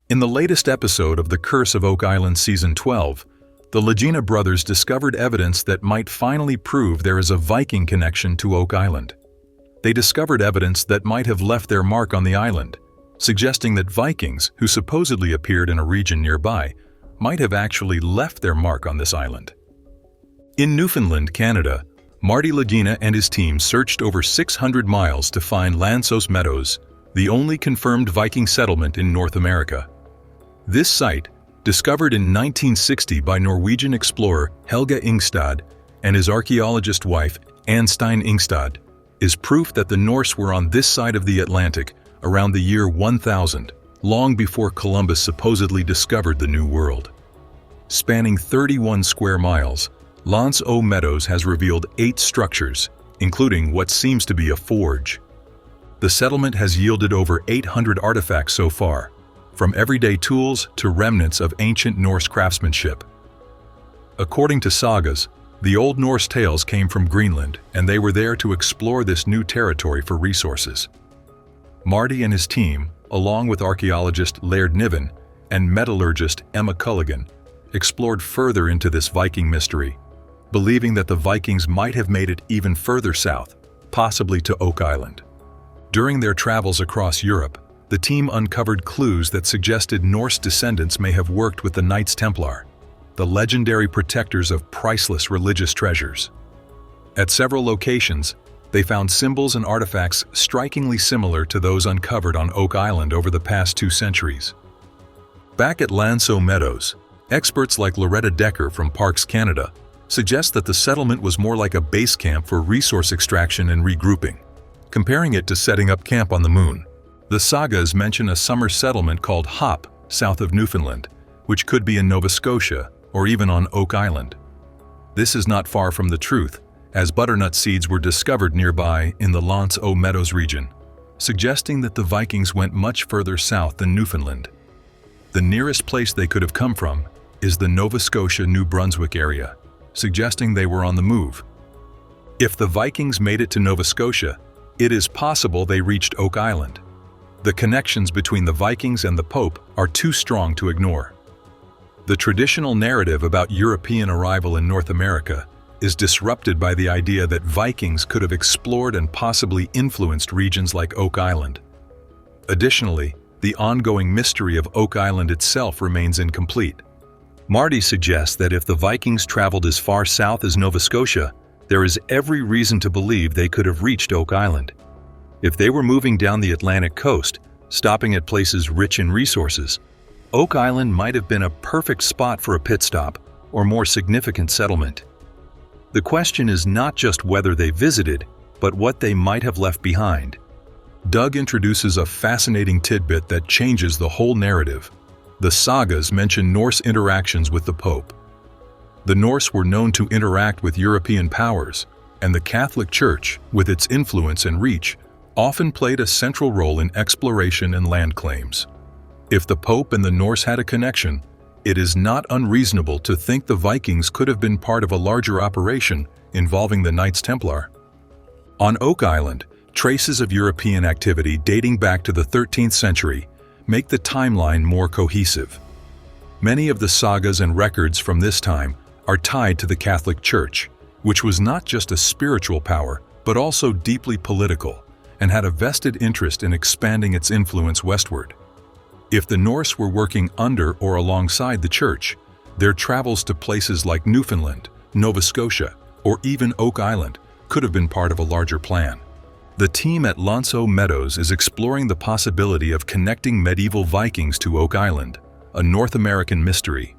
In the latest episode of The Curse of Oak Island Season 12, the Lagena brothers discovered evidence that might finally prove there is a Viking connection to Oak Island. They discovered evidence that might have left their mark on the island, suggesting that Vikings, who supposedly appeared in a region nearby, might have actually left their mark on this island. In Newfoundland, Canada, Marty Lagena and his team searched over 600 miles to find Lansos Meadows, the only confirmed Viking settlement in North America. This site, discovered in 1960 by Norwegian explorer Helge Ingstad and his archaeologist wife Anne Stein Ingstad, is proof that the Norse were on this side of the Atlantic around the year 1000, long before Columbus supposedly discovered the New World. Spanning 31 square miles, Lansos Meadows has revealed 8 structures, including what seems to be a forge. The settlement has yielded over 800 artifacts so far, from everyday tools to remnants of ancient Norse craftsmanship. According to sagas, the Old Norse tales came from Greenland, and they were there to explore this new territory for resources. Marty and his team, along with archaeologist Laird Niven and metallurgist Emma Culligan, explored further into this Viking mystery, believing that the Vikings might have made it even further south, possibly to Oak Island. During their travels across Europe, the team uncovered clues that suggested Norse descendants may have worked with the Knights Templar, the legendary protectors of priceless religious treasures. At several locations, they found symbols and artifacts strikingly similar to those uncovered on Oak Island over the past 2 centuries. Back at Lansos Meadows, experts like Loretta Decker from Parks Canada suggest that the settlement was more like a base camp for resource extraction and regrouping, comparing it to setting up camp on the moon. The sagas mention a summer settlement called Hop, south of Newfoundland, which could be in Nova Scotia or even on Oak Island. This is not far from the truth, as butternut seeds were discovered nearby in the Lansos Meadows region, suggesting that the Vikings went much further south than Newfoundland. The nearest place they could have come from is the Nova Scotia-New Brunswick area, suggesting they were on the move. If the Vikings made it to Nova Scotia, it is possible they reached Oak Island. The connections between the Vikings and the Pope are too strong to ignore. The traditional narrative about European arrival in North America is disrupted by the idea that Vikings could have explored and possibly influenced regions like Oak Island. Additionally, the ongoing mystery of Oak Island itself remains incomplete. Marty suggests that if the Vikings traveled as far south as Nova Scotia, there is every reason to believe they could have reached Oak Island. If they were moving down the Atlantic coast, stopping at places rich in resources, Oak Island might have been a perfect spot for a pit stop or more significant settlement. The question is not just whether they visited, but what they might have left behind. Doug introduces a fascinating tidbit that changes the whole narrative. The sagas mention Norse interactions with the Pope. The Norse were known to interact with European powers, and the Catholic Church, with its influence and reach, often played a central role in exploration and land claims. If the Pope and the Norse had a connection, it is not unreasonable to think the Vikings could have been part of a larger operation involving the Knights Templar. On Oak Island, traces of European activity dating back to the 13th century make the timeline more cohesive. Many of the sagas and records from this time are tied to the Catholic Church, which was not just a spiritual power, but also deeply political, and had a vested interest in expanding its influence westward. If the Norse were working under or alongside the Church, their travels to places like Newfoundland, Nova Scotia, or even Oak Island could have been part of a larger plan. The team at Lansos Meadows is exploring the possibility of connecting medieval Vikings to Oak Island, a North American mystery.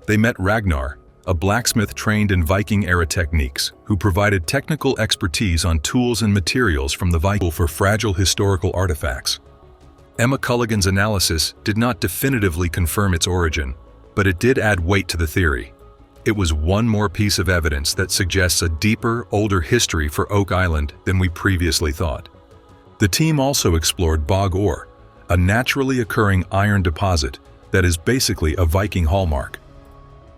They met Ragnar, a blacksmith trained in Viking-era techniques, who provided technical expertise on tools and materials from the Viking for fragile historical artifacts. Emma Culligan's analysis did not definitively confirm its origin, but it did add weight to the theory. It was one more piece of evidence that suggests a deeper, older history for Oak Island than we previously thought. The team also explored bog ore, a naturally occurring iron deposit that is basically a Viking hallmark.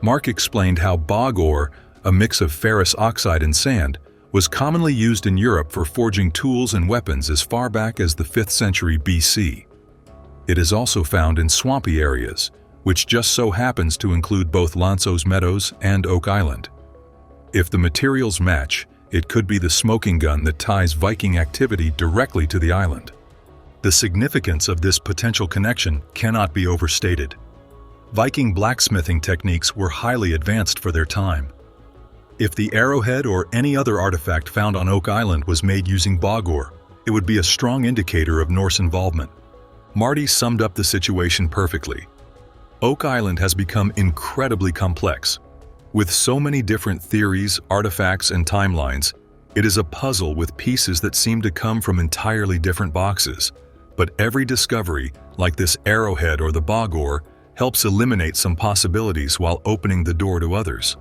Mark explained how bog ore, a mix of ferrous oxide and sand, was commonly used in Europe for forging tools and weapons as far back as the 5th century BC. It is also found in swampy areas, which just so happens to include both Lanços Meadows and Oak Island. If the materials match, it could be the smoking gun that ties Viking activity directly to the island. The significance of this potential connection cannot be overstated. Viking blacksmithing techniques were highly advanced for their time. If the arrowhead or any other artifact found on Oak Island was made using bog ore, it would be a strong indicator of Norse involvement. Marty summed up the situation perfectly. Oak Island has become incredibly complex. With so many different theories, artifacts, and timelines, it is a puzzle with pieces that seem to come from entirely different boxes. But every discovery, like this arrowhead or the bog ore, helps eliminate some possibilities while opening the door to others.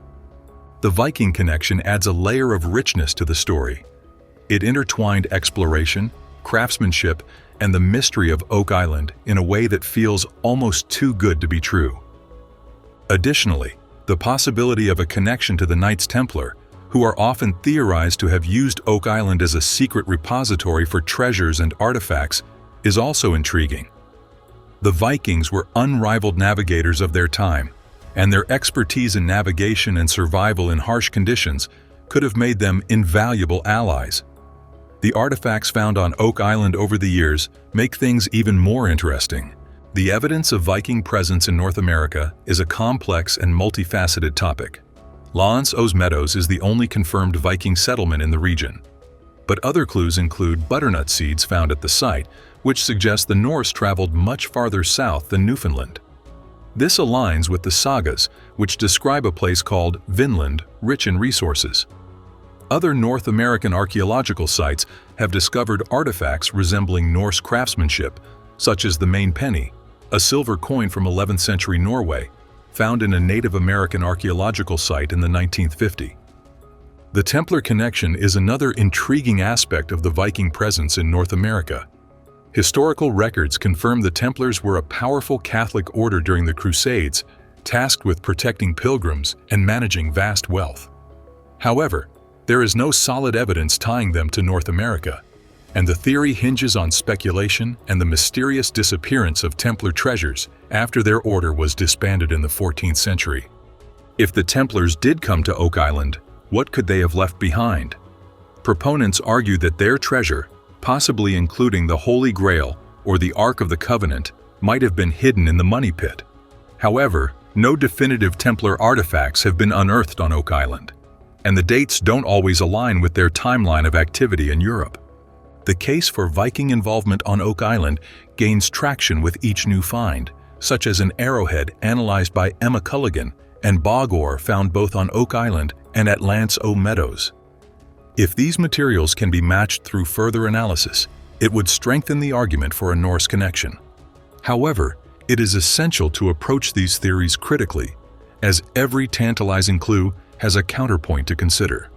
The Viking connection adds a layer of richness to the story. It intertwined exploration, craftsmanship, and the mystery of Oak Island in a way that feels almost too good to be true. Additionally, the possibility of a connection to the Knights Templar, who are often theorized to have used Oak Island as a secret repository for treasures and artifacts, is also intriguing. The Vikings were unrivaled navigators of their time, and their expertise in navigation and survival in harsh conditions could have made them invaluable allies. The artifacts found on Oak Island over the years make things even more interesting. The evidence of Viking presence in North America is a complex and multifaceted topic. Lanços Meadows is the only confirmed Viking settlement in the region. But other clues include butternut seeds found at the site, which suggests the Norse traveled much farther south than Newfoundland. This aligns with the sagas, which describe a place called Vinland, rich in resources. Other North American archaeological sites have discovered artifacts resembling Norse craftsmanship, such as the Maine penny, a silver coin from 11th century Norway, found in a Native American archaeological site in the 1950s. The Templar connection is another intriguing aspect of the Viking presence in North America. Historical records confirm the Templars were a powerful Catholic order during the Crusades, tasked with protecting pilgrims and managing vast wealth. However, there is no solid evidence tying them to North America, and the theory hinges on speculation and the mysterious disappearance of Templar treasures after their order was disbanded in the 14th century. If the Templars did come to Oak Island, what could they have left behind? Proponents argue that their treasure, possibly including the Holy Grail or the Ark of the Covenant, might have been hidden in the money pit. However, no definitive Templar artifacts have been unearthed on Oak Island, and the dates don't always align with their timeline of activity in Europe. The case for Viking involvement on Oak Island gains traction with each new find, such as an arrowhead analyzed by Emma Culligan and bog ore found both on Oak Island and at Lanços Meadows. If these materials can be matched through further analysis, it would strengthen the argument for a Norse connection. However, it is essential to approach these theories critically, as every tantalizing clue has a counterpoint to consider.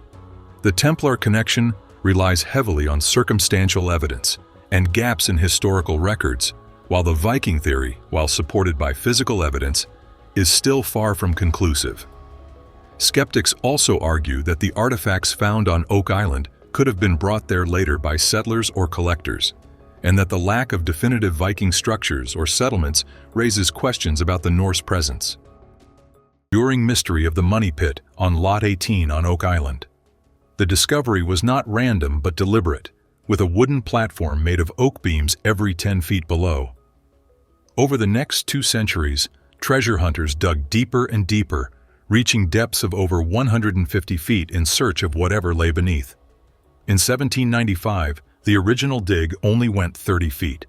The Templar connection relies heavily on circumstantial evidence and gaps in historical records, while the Viking theory, while supported by physical evidence, is still far from conclusive. Skeptics also argue that the artifacts found on Oak Island could have been brought there later by settlers or collectors, and that the lack of definitive Viking structures or settlements raises questions about the Norse presence. Enduring mystery of the money pit on Lot 18 on Oak Island. The discovery was not random but deliberate, with a wooden platform made of oak beams every 10 feet below. Over the next 2 centuries, treasure hunters dug deeper and deeper, reaching depths of over 150 feet in search of whatever lay beneath. In 1795, the original dig only went 30 feet.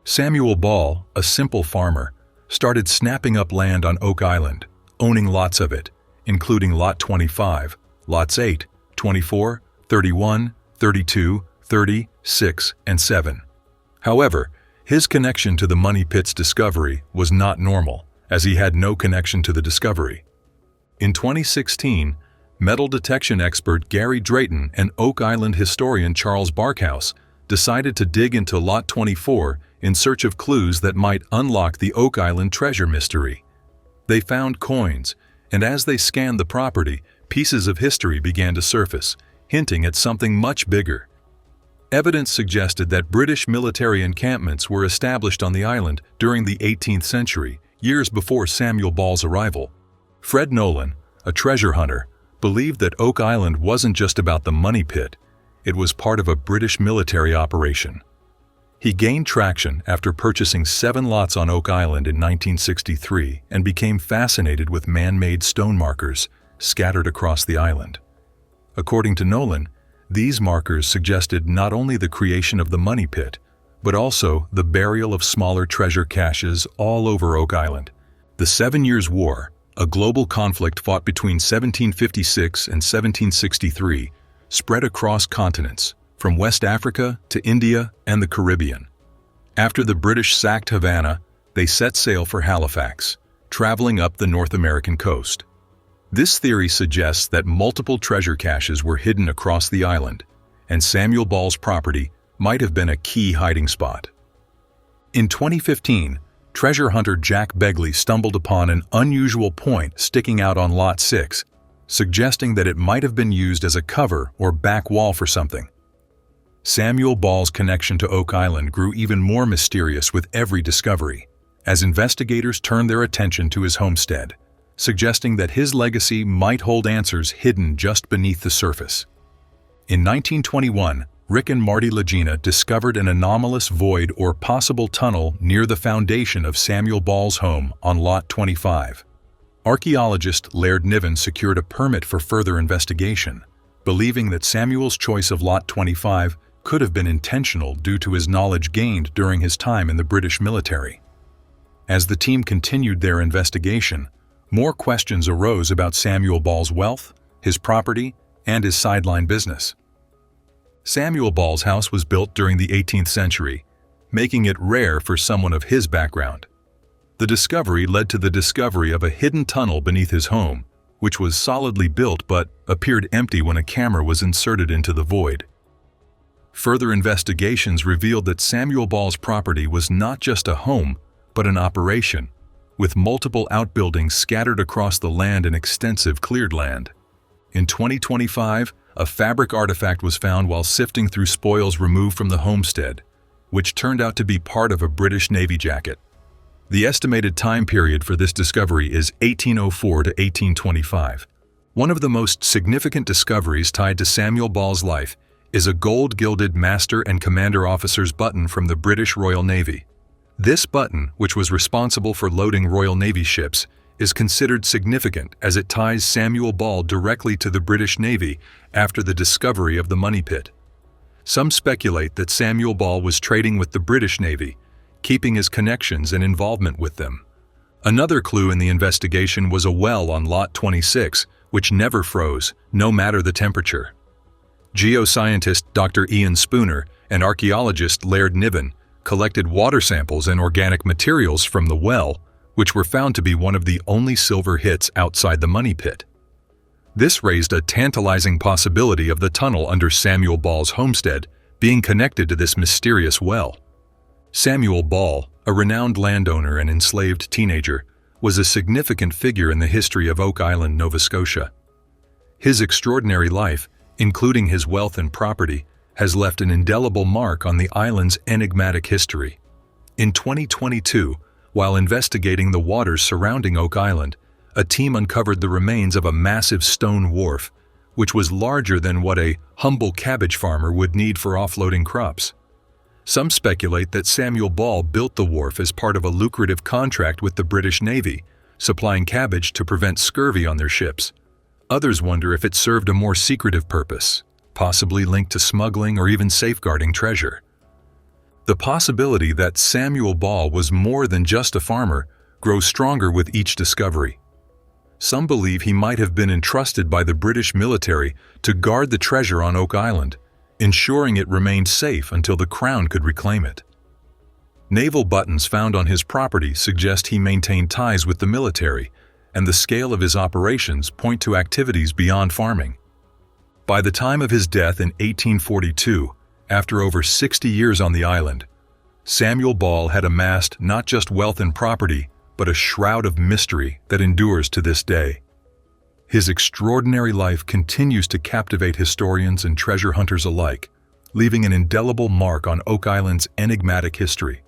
Samuel Ball, a simple farmer, started snapping up land on Oak Island, owning lots of it, including Lot 25, Lots 8, 24, 31, 32, 30, 6, and 7. However, his connection to the money pit's discovery was not normal, as he had no connection to the discovery. In 2016, metal detection expert Gary Drayton and Oak Island historian Charles Barkhouse decided to dig into Lot 24 in search of clues that might unlock the Oak Island treasure mystery. They found coins, and as they scanned the property, pieces of history began to surface, hinting at something much bigger. Evidence suggested that British military encampments were established on the island during the 18th century, years before Samuel Ball's arrival. Fred Nolan, a treasure hunter, believed that Oak Island wasn't just about the money pit, it was part of a British military operation. He gained traction after purchasing 7 lots on Oak Island in 1963 and became fascinated with man-made stone markers scattered across the island. According to Nolan, these markers suggested not only the creation of the money pit, but also the burial of smaller treasure caches all over Oak Island. The 7 Years' War, a global conflict fought between 1756 and 1763, spread across continents, from West Africa to India and the Caribbean. After the British sacked Havana, they set sail for Halifax, traveling up the North American coast. This theory suggests that multiple treasure caches were hidden across the island, and Samuel Ball's property might have been a key hiding spot. In 2015, treasure hunter Jack Begley stumbled upon an unusual point sticking out on Lot 6, suggesting that it might have been used as a cover or back wall for something. Samuel Ball's connection to Oak Island grew even more mysterious with every discovery, as investigators turned their attention to his homestead, suggesting that his legacy might hold answers hidden just beneath the surface. In 1921, Rick and Marty Lagena discovered an anomalous void or possible tunnel near the foundation of Samuel Ball's home on Lot 25. Archaeologist Laird Niven secured a permit for further investigation, believing that Samuel's choice of Lot 25 could have been intentional due to his knowledge gained during his time in the British military. As the team continued their investigation, more questions arose about Samuel Ball's wealth, his property, and his sideline business. Samuel Ball's house was built during the 18th century, making it rare for someone of his background. The discovery led to the discovery of a hidden tunnel beneath his home, which was solidly built but appeared empty when a camera was inserted into the void. Further investigations revealed that Samuel Ball's property was not just a home, but an operation, with multiple outbuildings scattered across the land and extensive cleared land. In 2025, a fabric artifact was found while sifting through spoils removed from the homestead, which turned out to be part of a British Navy jacket. The estimated time period for this discovery is 1804 to 1825. One of the most significant discoveries tied to Samuel Ball's life is a gold-gilded Master and Commander Officer's button from the British Royal Navy. This button, which was responsible for loading Royal Navy ships, is considered significant as it ties Samuel Ball directly to the British Navy after the discovery of the money pit. Some speculate that Samuel Ball was trading with the British Navy, keeping his connections and involvement with them. Another clue in the investigation was a well on Lot 26, which never froze, no matter the temperature. Geoscientist Dr. Ian Spooner and archaeologist Laird Niven collected water samples and organic materials from the well, which were found to be one of the only silver hits outside the money pit. This raised a tantalizing possibility of the tunnel under Samuel Ball's homestead being connected to this mysterious well. Samuel Ball, a renowned landowner and enslaved teenager, was a significant figure in the history of Oak Island, Nova Scotia. His extraordinary life, including his wealth and property, has left an indelible mark on the island's enigmatic history. In 2022, while investigating the waters surrounding Oak Island, a team uncovered the remains of a massive stone wharf, which was larger than what a humble cabbage farmer would need for offloading crops. Some speculate that Samuel Ball built the wharf as part of a lucrative contract with the British Navy, supplying cabbage to prevent scurvy on their ships. Others wonder if it served a more secretive purpose, possibly linked to smuggling or even safeguarding treasure. The possibility that Samuel Ball was more than just a farmer grows stronger with each discovery. Some believe he might have been entrusted by the British military to guard the treasure on Oak Island, ensuring it remained safe until the Crown could reclaim it. Naval buttons found on his property suggest he maintained ties with the military, and the scale of his operations point to activities beyond farming. By the time of his death in 1842, after over 60 years on the island, Samuel Ball had amassed not just wealth and property, but a shroud of mystery that endures to this day. His extraordinary life continues to captivate historians and treasure hunters alike, leaving an indelible mark on Oak Island's enigmatic history.